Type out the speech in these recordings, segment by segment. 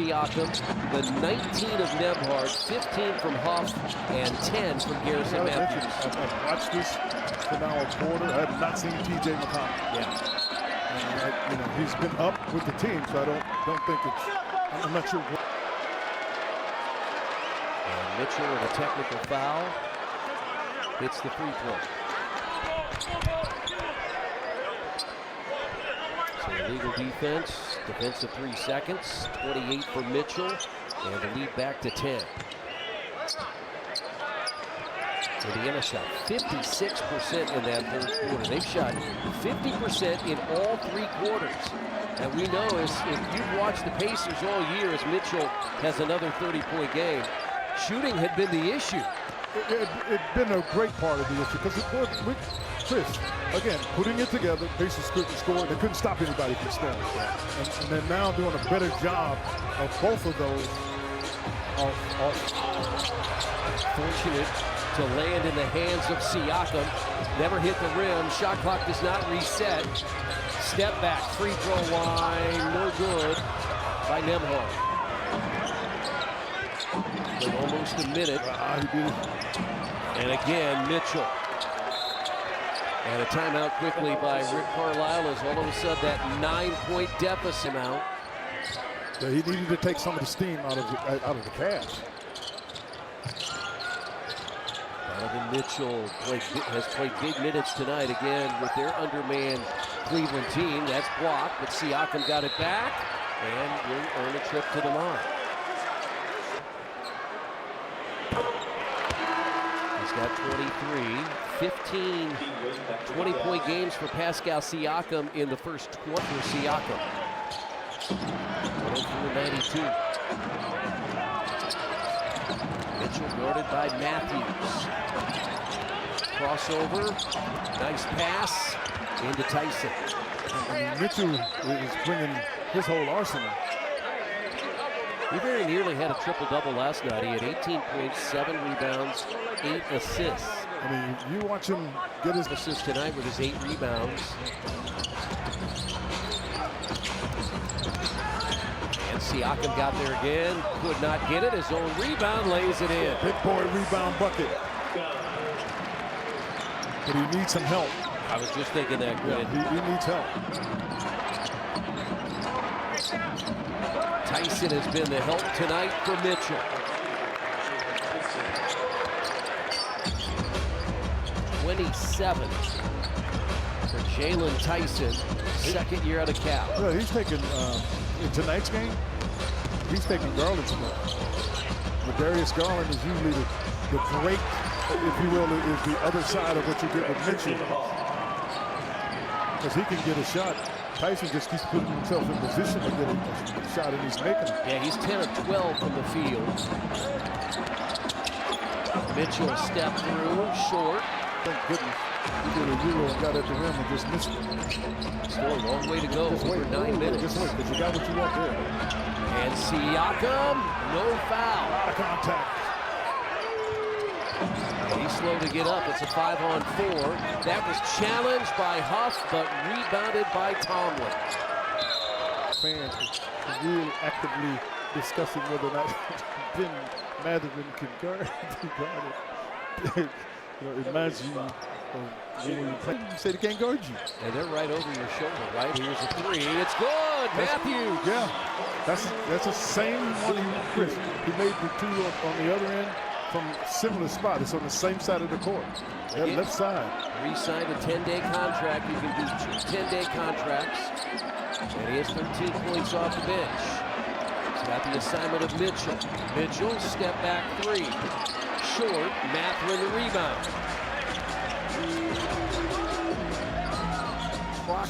Siakam, the 19 of Nebhard, 15 from Huff, and 10 from Garrison Matthews. I've watched this for now a quarter. I have not seen T.J. McConnell. Yeah. And he's been up with the team, so I don't think it's. I'm not sure. And Mitchell with a technical foul hits the free throw. So illegal defense, defensive 3 seconds, 28 for Mitchell, and the lead back to 10. Indiana shot 56% in that third quarter. They've shot 50% in all 3 quarters. And we know if you've watched the Pacers all year as Mitchell has another 30-point game, shooting had been the issue. It's been a great part of the issue because with Chris, again, putting it together, Pacers couldn't score. They couldn't stop anybody from scoring. And they're now doing a better job of both of those. Fortunate to land in the hands of Siakam. Never hit the rim. Shot clock does not reset. Step back, free throw line, no good by Nembhard. With almost a minute. And again, Mitchell. And a timeout quickly by Rick Carlisle as all of a sudden that 9-point deficit out. Yeah, he needed to take some of the steam out of the Cavs. Donovan Mitchell has played big minutes tonight again with their undermanned Cleveland team. That's blocked, but Siakam got it back and will earn a trip to the line. He's got 23, 15 20-point games for Pascal Siakam in the first quarter for Siakam. 104-92. Mitchell guarded by Matthews. Crossover, nice pass into Tyson. Mitchell is bringing his whole arsenal. He very nearly had a triple-double last night. He had 18 points, 7 rebounds, 8 assists. I mean, you watch him get his assist tonight with his 8 rebounds. And Siakam got there again, could not get it. His own rebound, lays it in. Big boy rebound bucket. But he needs some help. I was just thinking that, Quinn. Yeah, he needs help. Tyson has been the help tonight for Mitchell. 27 for Jalen Tyson, second year out of Cal. Yeah, he's taking, in tonight's game, he's taking Garland's place. Darius Garland is usually the break, if you will, is the other side of what you get with Mitchell. Because he can get a shot. Tyson just keeps putting himself in position to get a shot, and he's making it. Yeah, he's 10 of 12 from the field. Mitchell stepped through, short. Thank goodness. He did a Euro and got at the rim and just missed it. Still a long way to go, over 9 minutes. Just wait, because you got what you want there. And Siakam, no foul. Contact. He's slow to get up. It's a 5-on-4. That was challenged by Huff, but rebounded by Tomlin. Fans are really actively discussing whether or not Ben Mathurin can guard it. You know, it reminds you of when you play, you say they can't guard you. And they're right over your shoulder, right? Here's a 3. It's good. Matthews. Yeah, that's the same one Chris. He made the 2 on the other end from similar spot. It's on the same side of the court. That left side. Re-signed a 10-day contract. You can do 2 10-day contracts. And he has 13 points off the bench. He's got the assignment of Mitchell. Mitchell, step back 3. Short, Mathurin the rebound.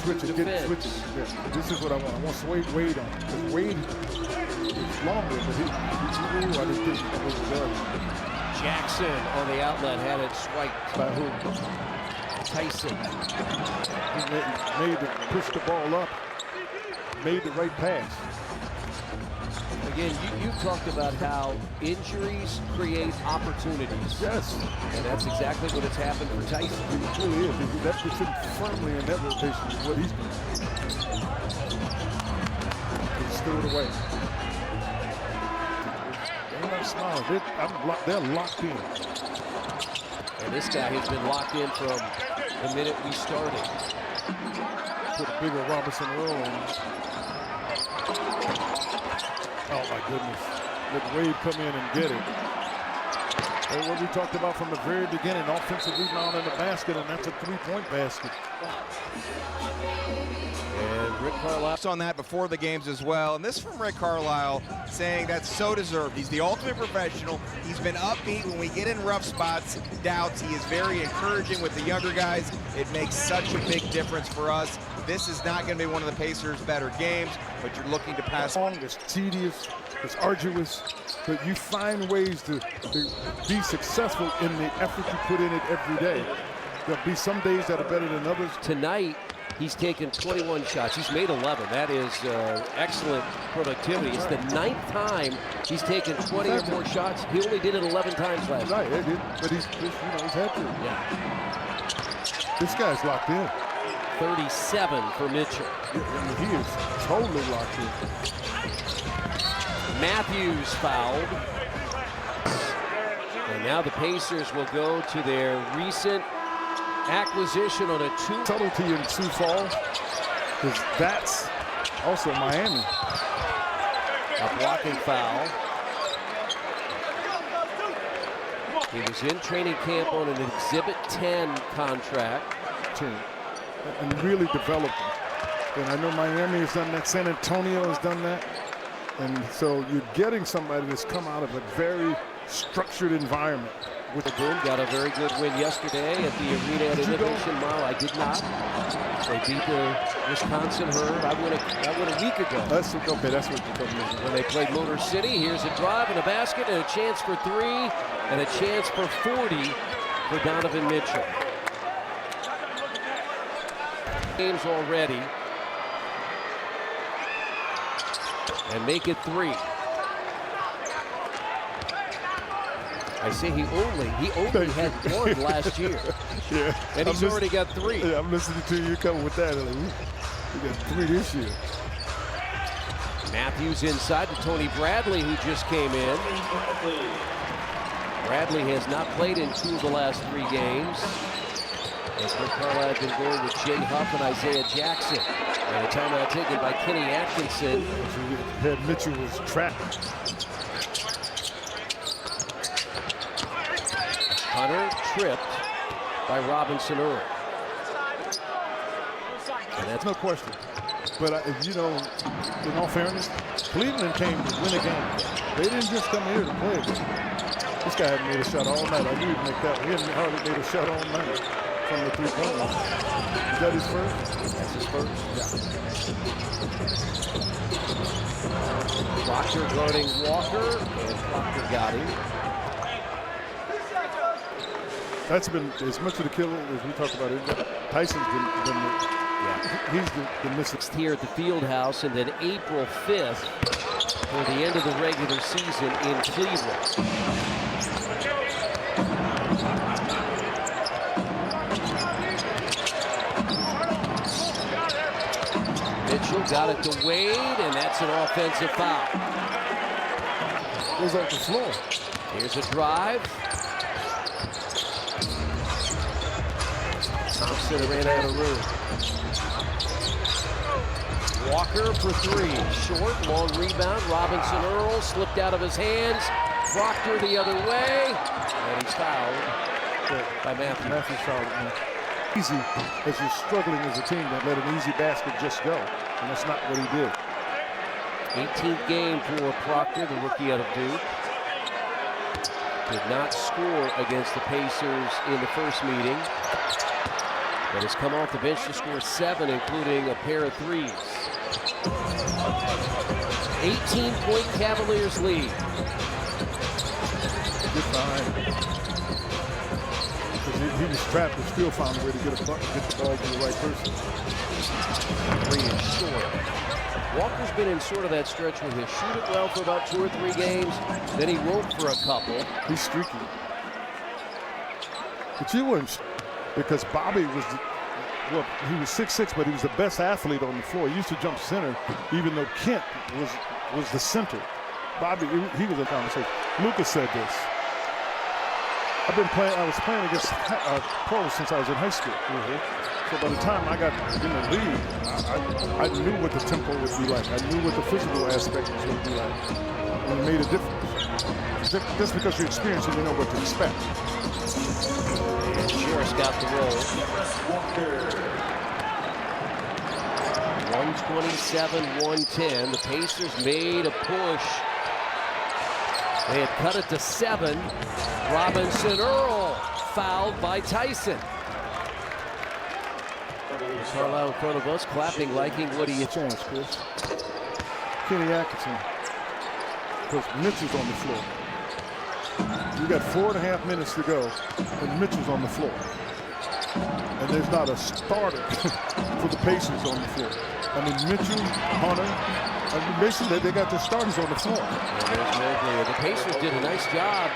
Switches, get switches. Yeah. This is what I want. I want Wade on. Because Wade is longer, but he I didn't think it was done. Jackson on the outlet had it swiped. By who? Tyson. He made to push the ball up. Made the right pass. Again, you've talked about how injuries create opportunities. Yes. And that's exactly what has happened for Tyson. It really is. That puts him firmly in that rotation is what he's doing. He's threw it away. start smiling. They're locked in. And this guy has been locked in from the minute we started. Put a bigger Robinson Earl on. Oh my goodness. Let Wade come in and get it. And what we talked about from the very beginning, offensive rebound in the basket, and that's a three-point basket. And Rick Carlisle On that before the games as well, and this from Rick Carlisle saying that's so deserved. He's the ultimate professional. He's been upbeat when we get in rough spots, doubts. He is very encouraging with the younger guys. It makes such a big difference for us. This is not going to be one of the Pacers' better games, but you're looking to pass long. It's tedious, it's arduous, but you find ways to be successful in the effort you put in it every day. There'll be some days that are better than others. Tonight, he's taken 21 shots. He's made 11. That is excellent productivity. It's the 9th time he's taken 20 or more shots. He only did it 11 times last night. But he's had to. Yeah. This guy's locked in. 37 for Mitchell. He is totally locked in. Matthews fouled. And now the Pacers will go to their recent acquisition on a subtlety in Sioux Falls, because that's also Miami. A blocking foul. He was in training camp on an Exhibit 10 contract. And really developed them. And I know Miami has done that. San Antonio has done that. And so you're getting somebody that's come out of a very structured environment. With the Boom got a very good win yesterday at the arena at Innovation Mall. I did not. They beat the Wisconsin Herd. I went a week ago. That's what you're talking about. When they played Motor City. Here's a drive and a basket and a chance for 3 and a chance for 40 for Donovan Mitchell. Games already. And make it 3. I say he only had 1 last year. Yeah. And he's already got 3. Yeah, I'm listening to you coming with that. We got 3 this year. Matthews inside to Tony Bradley, who just came in. Bradley has not played in 2 of the last 3 games. As Rick Carlisle has been going with Jay Huff and Isaiah Jackson. And a timeout taken by Kenny Atkinson. Had Mitchell was trapped. Hunter tripped by Robinson Earl. And that's no question. But, in all fairness, Cleveland came to win a game. They didn't just come here to play a game. This guy hadn't made a shot all night. I knew he'd make that. He hadn't hardly made a shot all night from the three-point line. Is that his first? That's his first. Yeah. Proctor guarding Walker, and Proctor got him. That's been as much of the killer as we talked about it. Tyson's been he's the missing here at the field house, and then April 5th for the end of the regular season in Cleveland. Mitchell got it to Wade, and that's an offensive foul. Goes off the floor. Here's a drive. Thompson ran out of room. Walker for 3. Short, long rebound. Robinson Earl slipped out of his hands. Proctor the other way. And he's fouled by Matthews. Matthews fouled him. Easy as you're struggling as a team that let an easy basket just go. And that's not what he did. 18th game for Proctor, the rookie out of Duke. Did not score against the Pacers in the first meeting, but has come off the bench to score 7, including a pair of 3s. 18-point Cavaliers lead. Good find. Because he was trapped and still found a way to get the ball to the right person. 3 is short. Walker's been in sort of that stretch where he'll shoot it well for about 2 or 3 games, then he won't for a couple. He's streaky. But you weren't, because Bobby was, he was 6'6", but he was the best athlete on the floor. He used to jump center, even though Kent was the center. Bobby, he was in conversation. Lucas said this. I was playing against pros since I was in high school. So by the time I got in the league, I knew what the tempo would be like. I knew what the physical aspect was going to be like. And it made a difference. Just because you experience it, you know what to expect. And Sheriff's got the roll. 127-110. The Pacers made a push. They had cut it to 7. Robinson Earl fouled by Tyson. Carlisle in front of us, clapping, liking what he had. Chance, Chris. Kenny Atkinson. Because Mitchell's on the floor. You got 4.5 minutes to go, and Mitchell's on the floor. And there's not a starter for the Pacers on the floor. I mean, Mitchell, Hunter, basically they got the starters on the floor. And there's Mobley. The Pacers did a nice job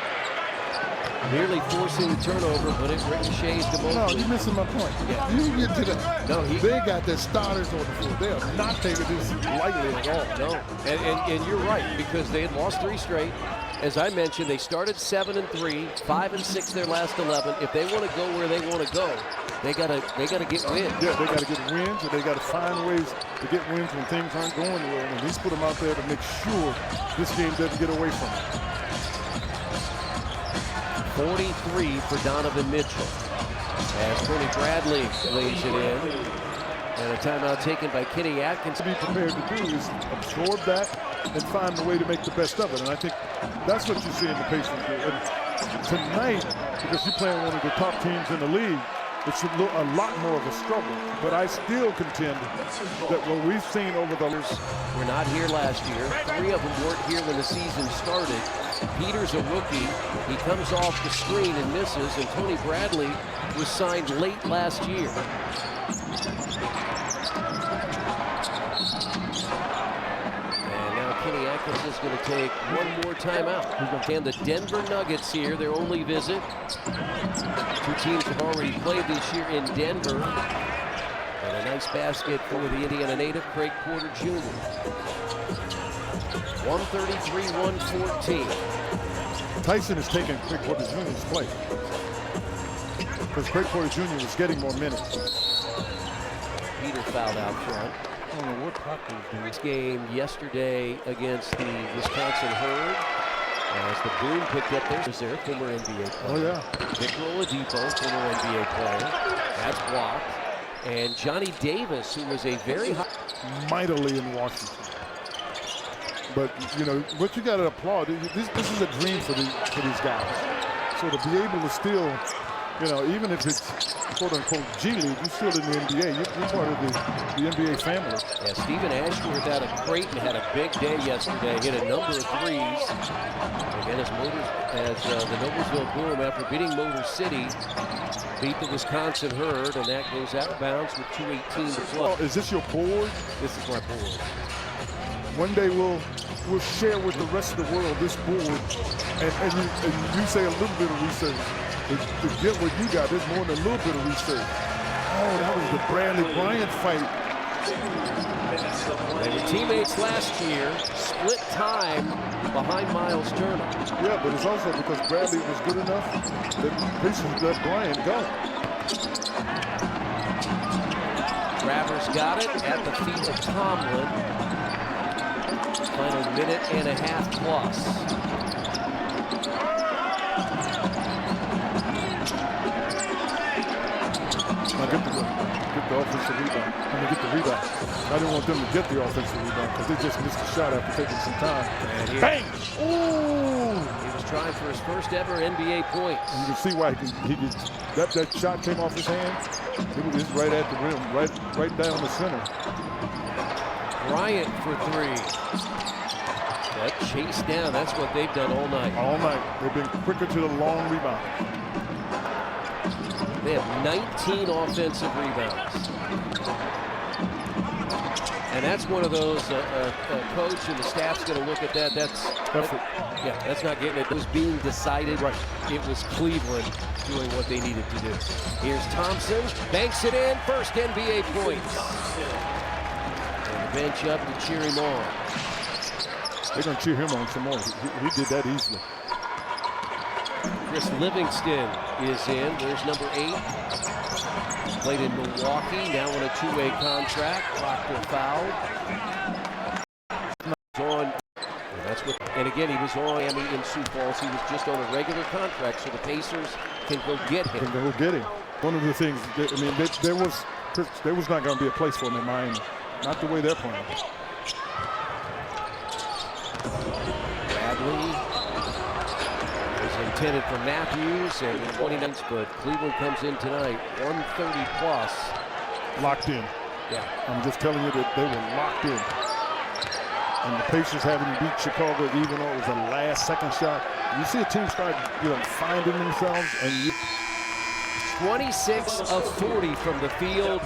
nearly forcing the turnover, but it ricochets to Mobley. No, you're missing my point. Yeah. You get to the, no, they got their starters on the floor. They are not taking this lightly at all. No, and you're right, because they had lost 3 straight. As I mentioned, they started 7-3, 5-6 their last 11. If they want to go where they want to go, they gotta get wins. Yeah, they gotta get wins, and they gotta find ways to get wins when things aren't going well. And at least put them out there to make sure this game doesn't get away from them. 43 for Donovan Mitchell as Tony Bradley lays it in. And a timeout taken by Kenny Atkins. To be prepared to do is absorb that and find a way to make the best of it. And I think that's what you see in the Pacers do. And tonight, because you're playing one of the top teams in the league, it's a lot more of a struggle. But I still contend that what we've seen over the years. We're not here last year. 3 of them weren't here when the season started. Peter's a rookie. He comes off the screen and misses. And Tony Bradley was signed late last year. Kenny Atkins is going to take one more timeout. And the Denver Nuggets here, their only visit. 2 teams have already played this year in Denver. And a nice basket for the Indiana native, Craig Porter Jr. 133-114. Tyson is taking Craig Porter Jr.'s place. Because Craig Porter Jr. is getting more minutes. Peter fouled out front. I don't know what Proctor was doing. This game yesterday against the Wisconsin Herd, as the boom picked up there, was their former NBA player. Oh, yeah. Victor Oladipo, former NBA player. That's blocked. And Johnny Davis, who was a very high... Mightily in Washington. But, you know, what you got to applaud, this is a dream for these guys. So to be able to still, you know, even if it's quote-unquote G League, you're still in the NBA. You're part of the NBA family. Yeah, Stephen Ashworth out of Creighton had a big day yesterday. Hit a number of threes. Again, as the Noblesville Boom, after beating Motor City, beat the Wisconsin Herd, and that goes out of bounds with 2:18 to play. Oh, is this your board? This is my board. One day we'll share with the rest of the world this board, and you say a little bit of research. To get what you got, there's more than a little bit of research. Oh, that was the Bradley Bryant fight. They were teammates last year, split time behind Miles Turner. Yeah, but it's also because Bradley was good enough that Pacers let Bryant go. Travers got it at the feet of Tomlin. Final minute and a half plus. Now get the offensive rebound. Get the rebound. I didn't want them to get the offensive rebound because they just missed the shot after taking some time. And bang! Ooh! He was trying for his first ever NBA points. You can see why he could that shot came off his hand. It was just right at the rim, right down the center. Bryant for 3. That chase down, that's what they've done all night. All night. They've been quicker to the long rebound. They have 19 offensive rebounds. And that's one of those, coach and the staff's going to look at that. That's not getting it. It was being decided. Right. It was Cleveland doing what they needed to do. Here's Thompson, banks it in, first NBA points. And the bench up to cheer him on. They're going to cheer him on some more. He did that easily. Chris Livingston is in. There's number 8. Played in Milwaukee, now on a 2-way contract. Proctor fouled. On. That's what. And again, he was on Miami in Sioux Falls. He was just on a regular contract, so the Pacers can go get him. Can go get him. One of the things, there was not going to be a place for him in Miami. Not the way they're playing. Bradley was intended for Matthews and 29, but Cleveland comes in tonight, 130 plus. Locked in. Yeah. I'm just telling you that they were locked in. And the Pacers having beat Chicago, even though it was a last-second shot. You see a team start, finding themselves, and 26 of 40 from the field.